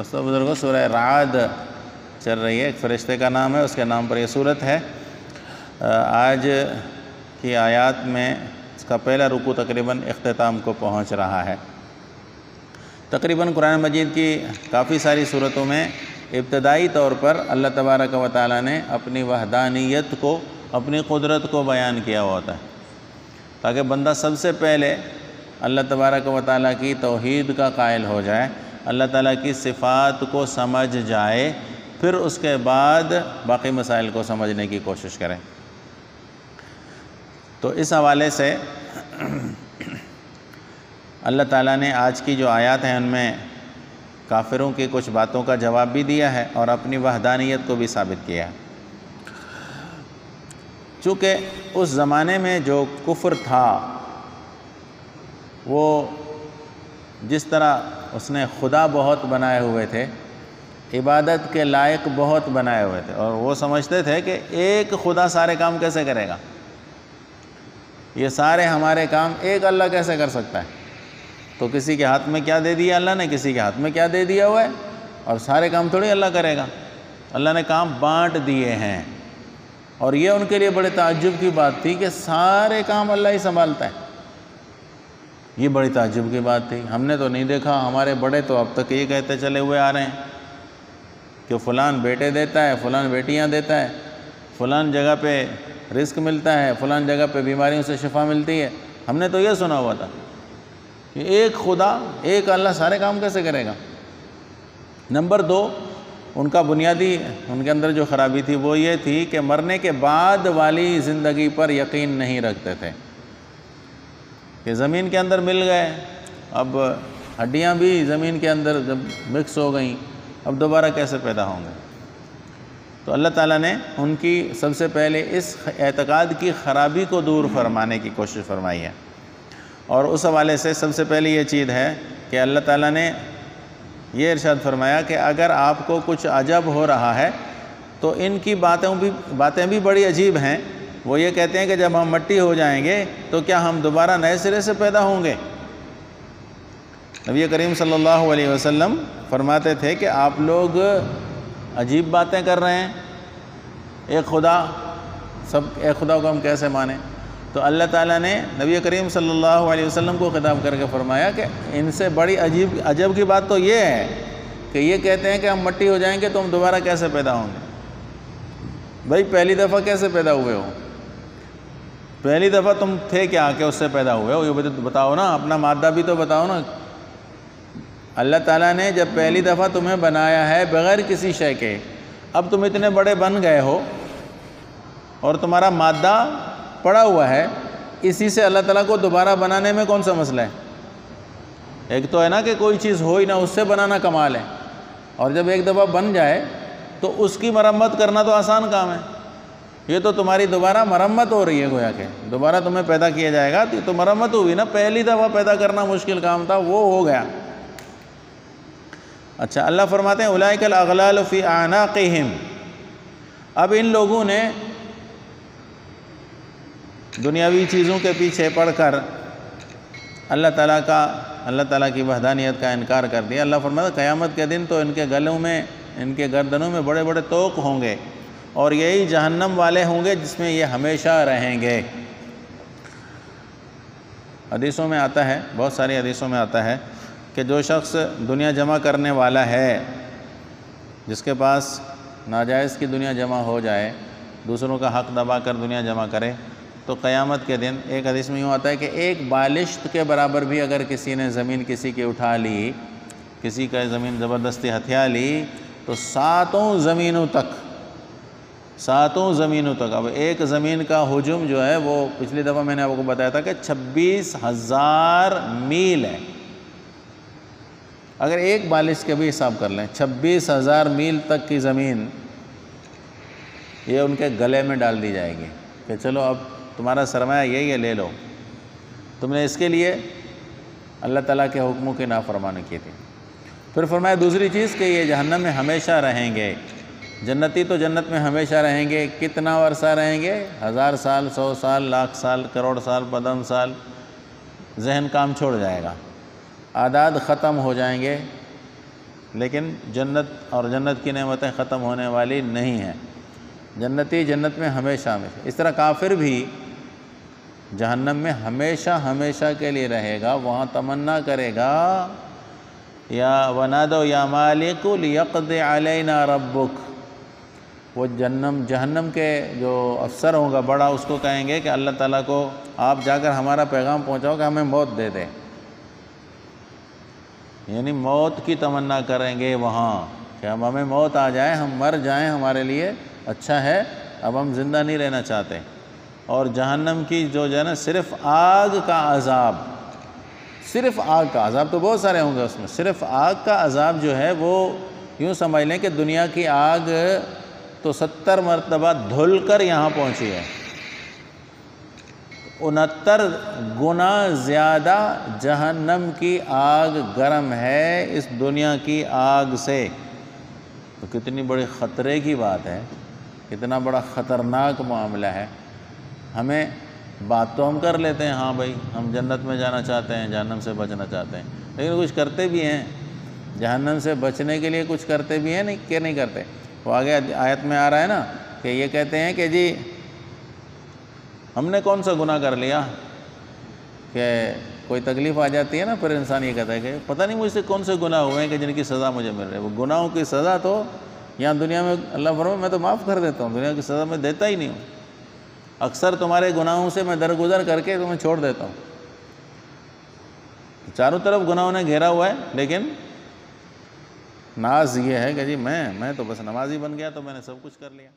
دوستو بزرگوں، سورہ رعد چل رہی ہے، ایک فرشتے کا نام ہے، اس کے نام پر یہ سورت ہے۔ آج کی آیات میں اس کا پہلا رکوع تقریباً اختتام کو پہنچ رہا ہے۔ تقریباً قرآن مجید کی کافی ساری صورتوں میں ابتدائی طور پر اللہ تبارک و تعالیٰ نے اپنی وحدانیت کو، اپنی قدرت کو بیان کیا ہوا ہوتا ہے، تاکہ بندہ سب سے پہلے اللہ تبارک و تعالیٰ کی توحید کا قائل ہو جائے، اللہ تعالیٰ کی صفات کو سمجھ جائے، پھر اس کے بعد باقی مسائل کو سمجھنے کی کوشش کریں۔ تو اس حوالے سے اللہ تعالیٰ نے آج کی جو آیات ہیں ان میں کافروں کی کچھ باتوں کا جواب بھی دیا ہے اور اپنی وحدانیت کو بھی ثابت کیا ہے۔ چونکہ اس زمانے میں جو کفر تھا، وہ جس طرح اس نے خدا بہت بنائے ہوئے تھے، عبادت کے لائق بہت بنائے ہوئے تھے، اور وہ سمجھتے تھے کہ ایک خدا سارے کام کیسے کرے گا، یہ سارے ہمارے کام ایک اللہ کیسے کر سکتا ہے؟ تو کسی کے ہاتھ میں کیا دے دیا اللہ نے، کسی کے ہاتھ میں کیا دے دیا ہوا ہے، اور سارے کام تھوڑی اللہ کرے گا۔ اللہ نے کام بانٹ دیے ہیں، اور یہ ان کے لیے بڑے تعجب کی بات تھی کہ سارے کام اللہ ہی سنبھالتا ہے۔ یہ بڑی تعجب کی بات تھی، ہم نے تو نہیں دیکھا، ہمارے بڑے تو اب تک یہ کہتے چلے ہوئے آ رہے ہیں کہ فلان بیٹے دیتا ہے، فلان بیٹیاں دیتا ہے، فلان جگہ پہ رزق ملتا ہے، فلان جگہ پہ بیماریوں سے شفا ملتی ہے۔ ہم نے تو یہ سنا ہوا تھا کہ ایک خدا، ایک اللہ سارے کام کیسے کرے گا۔ نمبر دو، ان کا بنیادی، ان کے اندر جو خرابی تھی وہ یہ تھی کہ مرنے کے بعد والی زندگی پر یقین نہیں رکھتے تھے کہ زمین کے اندر مل گئے، اب ہڈیاں بھی زمین کے اندر جب مکس ہو گئیں، اب دوبارہ کیسے پیدا ہوں گے۔ تو اللہ تعالیٰ نے ان کی سب سے پہلے اس اعتقاد کی خرابی کو دور فرمانے کی کوشش فرمائی ہے، اور اس حوالے سے سب سے پہلے یہ چیز ہے کہ اللہ تعالیٰ نے یہ ارشاد فرمایا کہ اگر آپ کو کچھ عجب ہو رہا ہے تو ان کی باتیں بھی بڑی عجیب ہیں۔ وہ یہ کہتے ہیں کہ جب ہم مٹی ہو جائیں گے تو کیا ہم دوبارہ نئے سرے سے پیدا ہوں گے؟ نبی کریم صلی اللہ علیہ وسلم فرماتے تھے کہ آپ لوگ عجیب باتیں کر رہے ہیں، ایک خدا کو ہم کیسے مانیں؟ تو اللہ تعالیٰ نے نبی کریم صلی اللہ علیہ وسلم کو خطاب کر کے فرمایا کہ ان سے بڑی عجب کی بات تو یہ ہے کہ یہ کہتے ہیں کہ ہم مٹی ہو جائیں گے تو ہم دوبارہ کیسے پیدا ہوں گے۔ بھائی پہلی دفعہ کیسے پیدا ہوئے ہو؟ پہلی دفعہ تم تھے کیا کہ اس سے پیدا ہوئے ہو؟ یہ بتاؤ نا، اپنا مادہ بھی تو بتاؤ نا۔ اللہ تعالیٰ نے جب پہلی دفعہ تمہیں بنایا ہے بغیر کسی شے کے، اب تم اتنے بڑے بن گئے ہو اور تمہارا مادہ پڑا ہوا ہے، اسی سے اللہ تعالیٰ کو دوبارہ بنانے میں کون سا مسئلہ ہے؟ ایک تو ہے نا کہ کوئی چیز ہو ہی نہ، اس سے بنانا کمال ہے، اور جب ایک دفعہ بن جائے تو اس کی مرمت کرنا تو آسان کام ہے۔ یہ تو تمہاری دوبارہ مرمت ہو رہی ہے، گویا کہ دوبارہ تمہیں پیدا کیا جائے گا، تو مرمت ہوئی نا۔ پہلی دفعہ پیدا کرنا مشکل کام تھا، وہ ہو گیا۔ اچھا، اللہ فرماتے ہیں اولئک الاغلال فی اعناقہم، اب ان لوگوں نے دنیاوی چیزوں کے پیچھے پڑ کر اللہ تعالیٰ کی وحدانیت کا انکار کر دیا۔ اللہ فرماتا ہے قیامت کے دن تو ان کے گلوں میں، ان کے گردنوں میں بڑے بڑے طوق ہوں گے، اور یہی جہنم والے ہوں گے جس میں یہ ہمیشہ رہیں گے۔ حدیثوں میں آتا ہے، بہت ساری حدیثوں میں آتا ہے کہ جو شخص دنیا جمع کرنے والا ہے، جس کے پاس ناجائز کی دنیا جمع ہو جائے، دوسروں کا حق دبا کر دنیا جمع کرے، تو قیامت کے دن ایک حدیث میں یوں آتا ہے کہ ایک بالشت کے برابر بھی اگر کسی نے زمین کسی کی اٹھا لی، کسی کا زمین زبردستی ہتھیا لی، تو ساتوں زمینوں تک، اب ایک زمین کا حجم جو ہے وہ پچھلی دفعہ میں نے آپ کو بتایا تھا کہ 26,000 میل ہے۔ اگر ایک بالش کے بھی حساب کر لیں، 26,000 میل تک کی زمین یہ ان کے گلے میں ڈال دی جائے گی کہ چلو اب تمہارا سرمایہ یہی ہے، لے لو، تم نے اس کے لیے اللہ تعالیٰ کے حکموں کی نافرمانی کی تھی۔ پھر فرمایا دوسری چیز کہ یہ جہنم میں ہمیشہ رہیں گے۔ جنتی تو جنت میں ہمیشہ رہیں گے، کتنا عرصہ رہیں گے؟ 1000 سال، 100 سال، لاکھ سال، کروڑ سال، پدم سال، ذہن کام چھوڑ جائے گا، اعداد ختم ہو جائیں گے، لیکن جنت اور جنت کی نعمتیں ختم ہونے والی نہیں ہیں، جنتی جنت میں ہمیشہ ہمیشہ۔ اس طرح کافر بھی جہنم میں ہمیشہ ہمیشہ کے لیے رہے گا، وہاں تمنا کرے گا یا ونادو یا مالک لیقض علینا ربک، وہ جہنم کے جو افسر ہوگا بڑا، اس کو کہیں گے کہ اللہ تعالیٰ کو آپ جا کر ہمارا پیغام پہنچاؤ کہ ہمیں موت دے دے، یعنی موت کی تمنا کریں گے وہاں کہ اب ہمیں موت آ جائے، ہم مر جائیں، ہمارے لیے اچھا ہے، اب ہم زندہ نہیں رہنا چاہتے۔ اور جہنم کی جو ہے نا صرف آگ کا عذاب، صرف آگ کا عذاب تو بہت سارے ہوں گے اس میں، صرف آگ کا عذاب جو ہے وہ یوں سمجھ لیں کہ دنیا کی آگ تو 70 مرتبہ دھل کر یہاں پہنچی ہے، 69 گنا زیادہ جہنم کی آگ گرم ہے اس دنیا کی آگ سے۔ تو کتنی بڑی خطرے کی بات ہے، کتنا بڑا خطرناک معاملہ ہے۔ ہمیں بات تو ہم کر لیتے ہیں، ہاں بھائی ہم جنت میں جانا چاہتے ہیں، جہنم سے بچنا چاہتے ہیں، لیکن کچھ کرتے بھی ہیں جہنم سے بچنے کے لیے، کچھ کرتے بھی ہیں نہیں کہ نہیں کرتے۔ وہ آگے آیت میں آ رہا ہے نا کہ یہ کہتے ہیں کہ جی ہم نے کون سا گناہ کر لیا، کہ کوئی تکلیف آ جاتی ہے نا پھر انسان یہ کہتا ہے کہ پتہ نہیں مجھ سے کون سے گناہ ہوئے ہیں کہ جن کی سزا مجھے مل رہی ہے۔ وہ گناہوں کی سزا تو یہاں دنیا میں اللہ فرمائے میں تو معاف کر دیتا ہوں، دنیا کی سزا میں دیتا ہی نہیں ہوں، اکثر تمہارے گناہوں سے میں درگزر کر کے تمہیں چھوڑ دیتا ہوں۔ چاروں طرف گناہوں نے گھیرا ہوا ہے، لیکن ناز یہ ہے کہ جی میں تو بس نمازی بن گیا تو میں نے سب کچھ کر لیا۔